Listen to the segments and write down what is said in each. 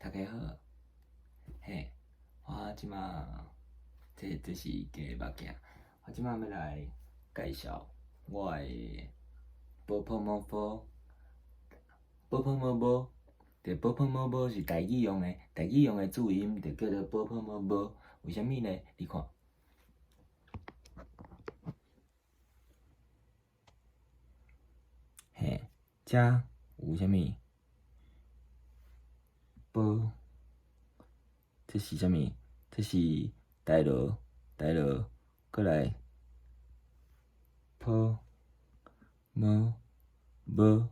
大家好，嘿，我即马这是家物件，我即马要来介绍我的波波摸波，波波摸波，这波波摸波是台语用的，台语用的注音就叫做波波摸波。为虾米呢？你看，嘿，遮有虾米？波，这是虾米？这是台罗，过来波摸波。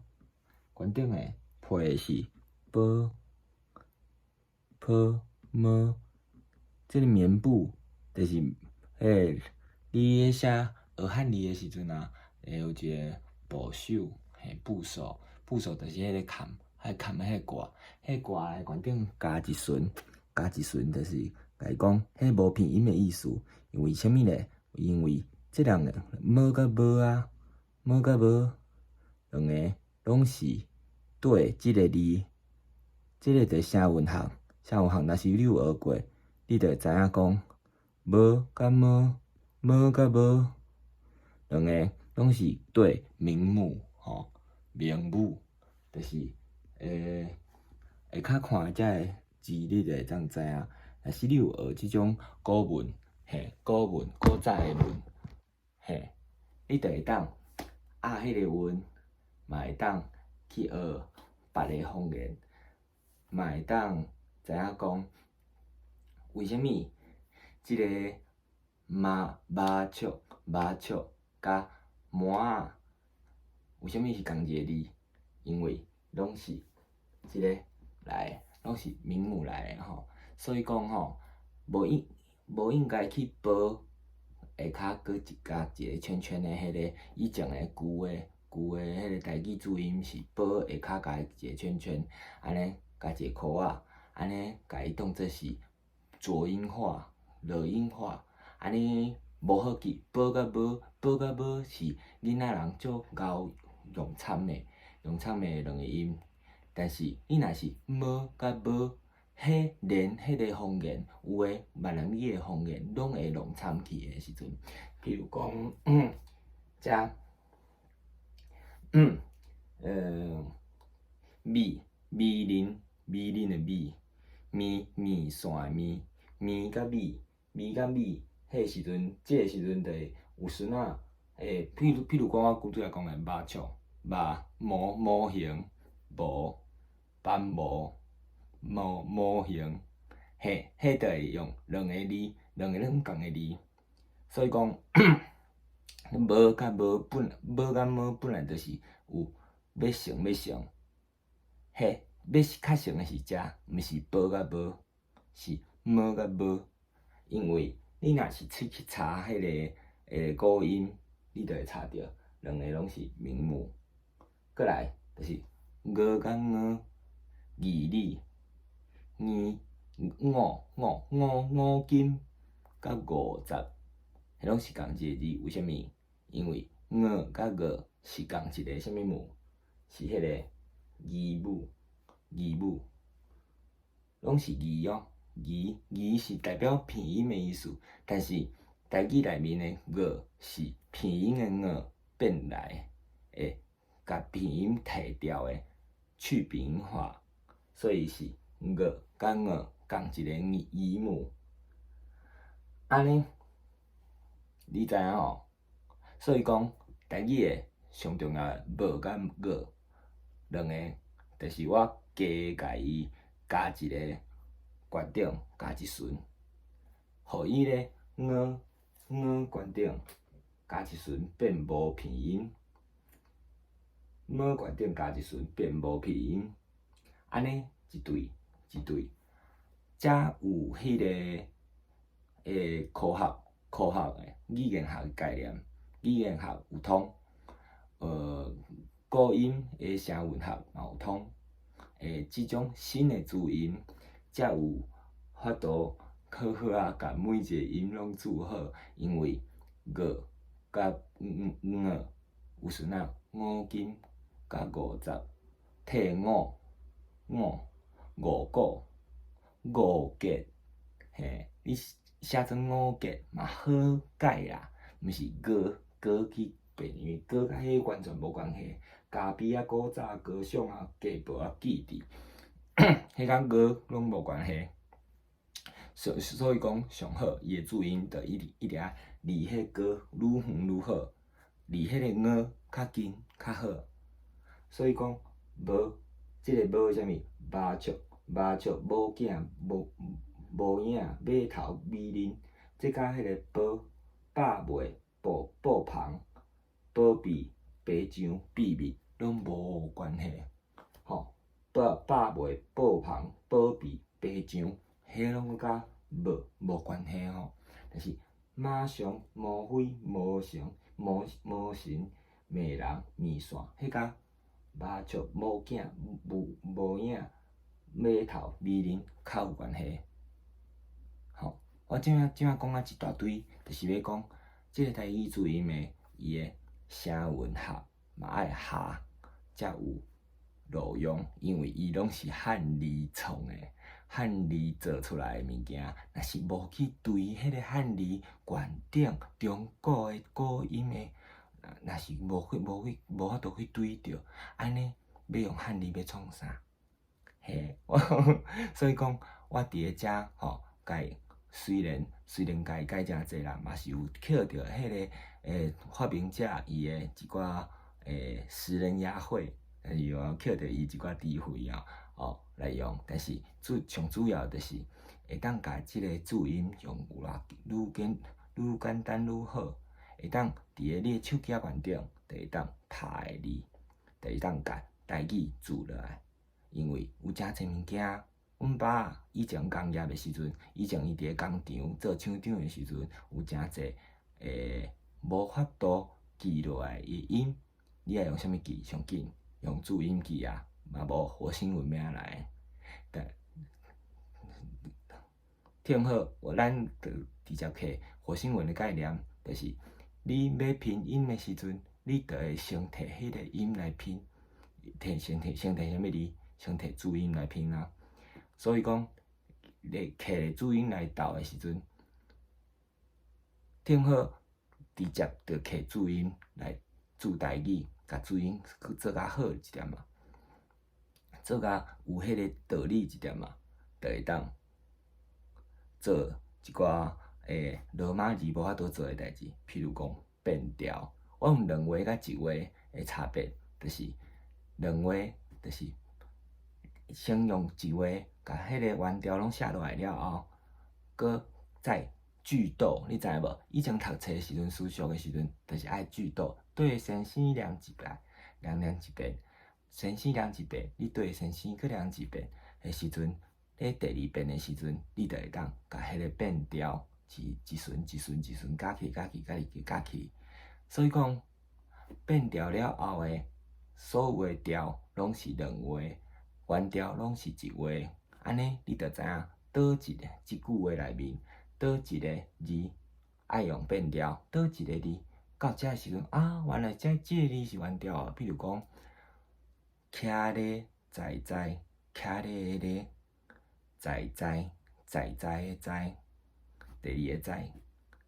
关顶诶配是波摸，即个棉布就是你咧写学汉字诶时阵啊，会有一个部首，部首就是迄个坎，坎诶迄个挂诶关顶加一顺，就是甲伊讲，迄无片音诶意思。因为虾米咧？因为即两个摸甲无啊，两个拢是对即个字，即个着声韵学。若是你有学过，你着会知影讲无甲无，无甲无，两个拢是对名母吼，名母就是会较看遮个字，你着会当知影。若是你有学即种古文，古早诶文，你着会当迄个韵，嘛会当去学别个方言，嘛会当知影讲为虾米即个麻雀甲麻仔为虾米是同一个字？因为拢是即个来，拢是名目来诶吼。所以讲吼，无应该去报下骹搁加一个圈圈诶迄个以前诶旧诶迄个台语注音是报下骹加一个圈圈，安尼加一个箍仔，安尼甲伊当做是浊音化、弱音化，安尼无好记。报甲无是囡仔人足敖用惨诶两个音。但是你若是无甲无，连迄个方言有诶闽南语诶方言拢会弄惨去诶时阵，譬如讲，遮米林诶米线诶米甲米，迄个时阵，即个时阵就会有孙仔譬如讲我拄则讲诶麻雀，模型无斑模型，迄就会用两个字，两个毋共诶字。所以讲，无甲无本来就是有要成，要较成诶是遮，毋是无甲无，是无甲无。因为你若是去查迄个古音，你就会查着两个拢是名母。过来就是五甲五，义理，五金甲50，迄拢是共一个字。为虾米？因为五甲五是共一个虾米母？是迄个字母，拢是字哦。字是代表片音的意思，但是台语内面的五是片音的五变来会甲片音摕掉的去片音化，所以是五甲五共一个字母。安尼你知影吼？所以讲台语的上重要的无甲五两个，就是我甲伊加一个关顶加一顺，互伊咧五关顶加一顺变无片音，五关顶加一顺变无片音，安尼一对。遮有迄个科学诶语言学概念，语言学有通，古音诶声韵学嘛有通，即种新诶字音，才有法度好啊，甲每一个音拢注好。因为五甲五有孙仔五金甲50，替五谷。五结，嘿，你写做五结嘛好解啦，毋是歌去变，因为歌甲迄完全无关系。咖啡啊、古早、高尚啊、家宝啊、记忆，迄甲歌拢无关系。所以讲上好，伊的注音着一定要离迄歌愈远愈好，离迄个五较近较好。所以讲无，即个无啥物麻雀无囝无影马头美人，即甲迄个百尾布旁宝贝白墙秘密拢无关系。吼，百尾布旁宝贝白墙，迄拢甲无关系吼。但是马上魔飞魔神美人面线，迄甲麻雀无囝无影马头美人较有关系。吼，我即摆讲啊一大堆，就是要讲即个台语注音的伊的声韵学嘛爱学才有路用，因为伊拢是汉字创的，汉字做出来的物件，若是无去对迄个汉字原顶中古的古音的，若是无法度去对着，安尼要用汉字要创啥？嘿，所以讲我伫个遮吼，甲虽然甲伊改诚济啦，嘛是有捡着迄个发明者伊的一寡诗人雅汇，但是有捡着伊一寡智慧哦来用，但是上主要就是会当甲即个注音用愈简单愈好，会当伫个你的手机原顶就会当拍的字，就会当甲台语注落来，因为有诚济物件。阮爸以前工业的时阵，以前伊伫个工厂做厂长的时阵，有诚济无法度记落来的音，你爱用啥物记上紧？用注音记啊，嘛无火星文要来。但听好，咱就直接摕火星文的概念，就是你要拼音的时阵，你就会先摕迄个音来拼，先摕啥物字？先摕注音来拼啊。所以讲，摕注音来斗的时阵，听好，直接就摕注音来注台语，甲注音做较好一点嘛，做甲有迄个道理一点嘛，就会当做一寡罗马字无法度做的代志，譬如讲变调。我用两画甲一画的差别，就是两画就是先用一画。甲迄个原条拢写落来了后，搁再句读，你知无？以前读册时阵、书俗的时阵，就是爱句读，对先生量一遍，量一遍，先生量一遍，你对先生搁量一遍的时阵，咧第二遍的时阵，你就会当甲迄个变调一顺加起。所以讲变调了后的所有的调拢是两画，原调拢是一画。安尼，你就知影倒一句话内面，倒一个字爱用变调，倒一个字到遮的时阵啊，原来即个字是原调啊。比如讲，徛咧在，徛咧咧，在的在，第二个在，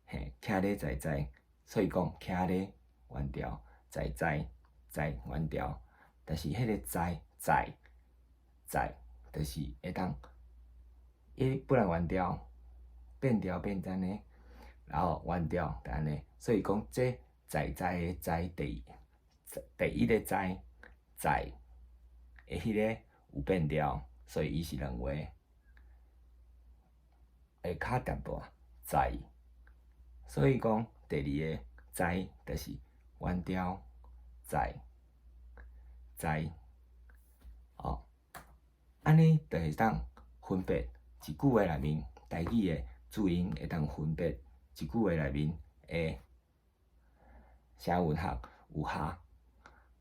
嘿，徛咧在，所以讲徛咧原调，在原调，但是迄个在。就是会当，本来原调变调变安尼，然后原调就安尼，所以讲这在的在第一个在的迄个有变调，所以伊是两画，会较淡薄在，所以讲第二个在就是原调在。安尼就会当分别一句话内面台语的注音会当分别一句话内面的声韵学有效，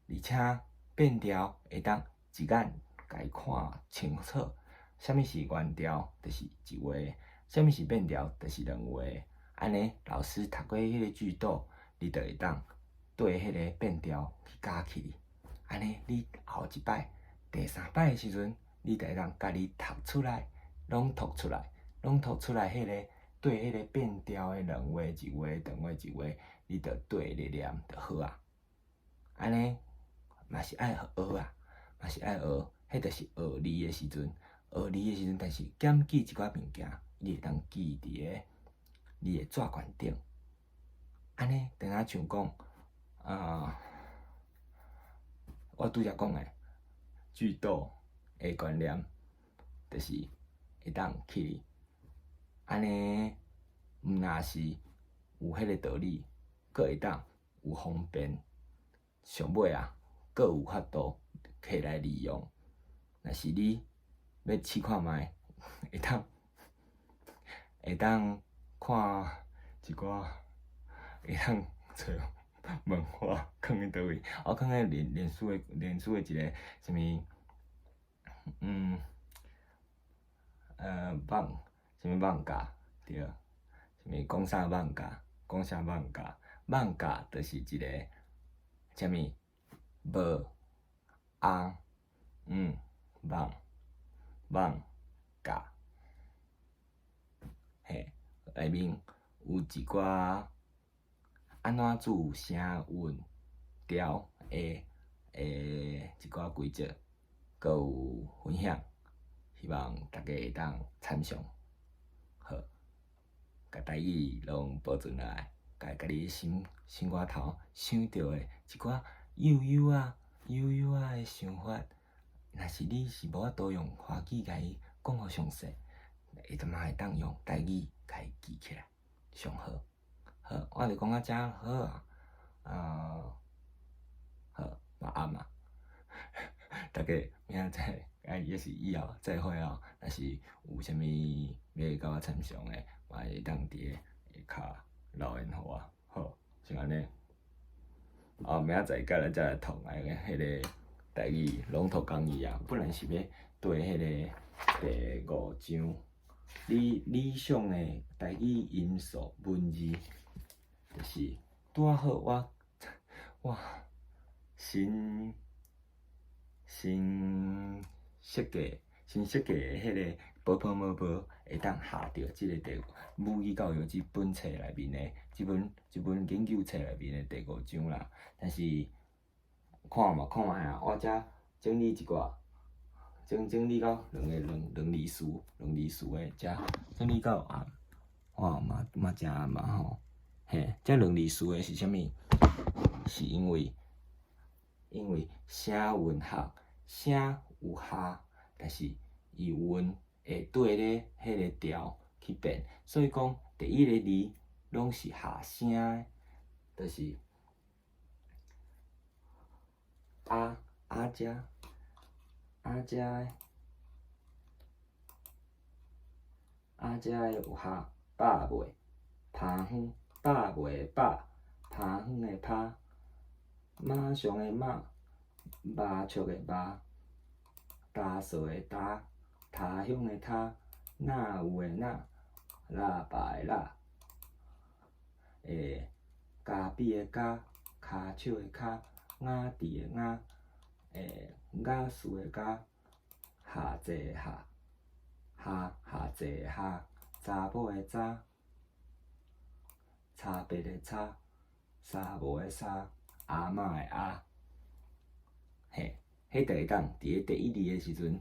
而且变调会当一眼甲伊看清楚，啥物是原调，就是一画；啥物是变调，就是两画。安尼老师读过迄个句读，你就会当对迄个变调去加起。安尼你后一摆、第三摆的时阵，你就会当家己读出来，拢读出来，迄个对迄个变调的两画一画，长画一画，你着对咧念就好啊。安尼嘛是爱学啊，嘛是爱学，迄着是学字的时阵，但是减记一寡物件，你会当记伫个你的纸卷顶。安尼等下像讲我拄则讲的句读的观念，就是会当去安尼，毋若是有迄个道理，佫会当有方便，上尾啊，佫有法度摕来利用。若是你要试看觅，会当看一寡，会当找文化放伫倒位？我放喺脸书的一个什物什物网架对，什物讲啥网架？网架就是一个什物无网架，嘿，内面有一寡安怎煮声韵调的一寡规则，佮有分享，希望大家会当参详。好，甲台语拢保存落来，甲你心肝头想到的一寡幼幼的想法，若是你是无法度用华语甲伊讲互详细，嘛会当用台语甲伊记起来，上好。好，我就讲到遮好啊。好，晚安啊。大家明仔载，也是以后再会哦。若是有啥物要甲我参详的，嘛会当伫个下留言互我。好，像安尼。明仔载再来读迄个台语朗读讲义啊，本来是要对迄个第5章理想的台语音素文字，就是拄好我新设计的迄个宝会当下着即个母语教育即本册内面的即本研究册内面的第5章啦。但是看觅啊，我遮整理一寡，整理到两字词的遮整理到哇嘛真暗嘛吼。嘿，这两字词的是啥物？是因为声韵学，声有下，但是伊韵会对咧迄个调去变，所以讲第一个字拢是下声的，就是遮有下百尾，拍远百尾百，拍远的拍，马上的马，麻雀的麻，焦燥的焦，他乡的他，哪有的哪，喇叭的喇，咖啡的咖，骹手的骹，雅致的雅，雅士的雅，下济的下，下济的下，查某的查，差别的差，沙无的沙，阿嬷的阿，嘿，迄就会当伫个第一字的时阵，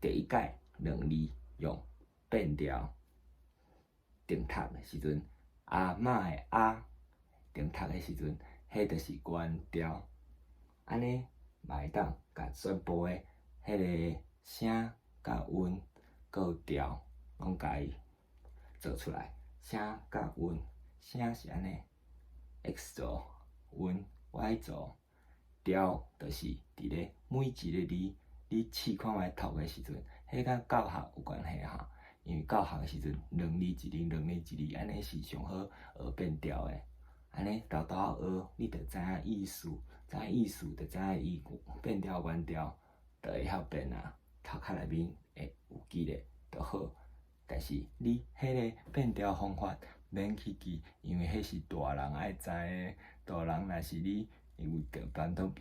第一解两字用变调定读的时阵，阿嬷的阿定读的时阵，迄就是原调。安尼嘛会当甲全部的迄个声、甲韵、佮有调，拢甲伊做出来。声甲韵，声是安尼 X 轴，韵 Y 轴，调就是伫咧每一个字你试看觅读的时阵，迄甲教学有关系哈。因为教学的时阵，两字一字，安尼是上好学变调的。安尼豆学，你着知影意思，着知影伊变调原调，着会晓变啊。头壳内面会有记咧就好。但是你迄个变调方法免去记，因为迄是大人爱知的。大人若是你有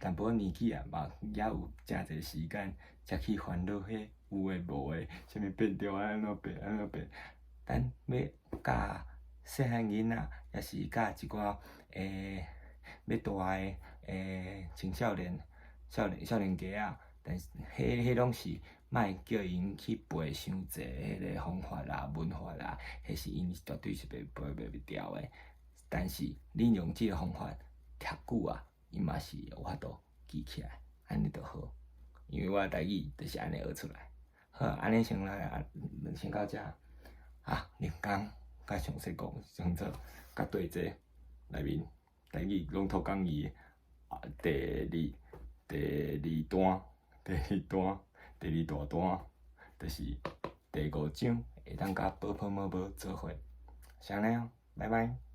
淡薄年纪啊，嘛也有诚侪时间才去烦恼迄有诶无诶，啥物变着安怎变安怎变。咱要教细汉囡仔，也是教一寡要大青少年、少年家啊，但是迄拢是莫叫因去背伤济迄个方法啦、文法啦，迄是因绝对是背袂牢诶。但是恁用即个方法读久啊，伊嘛是有法度记起来，安尼就好。因为我诶台语就是安尼学出来。好，安尼先来先到遮啊，人工甲详细讲，像做甲对这内面台语拢托讲义啊，第二段，第二大段，就是第5章会当甲宝宝做伙。先安尼哦，拜拜。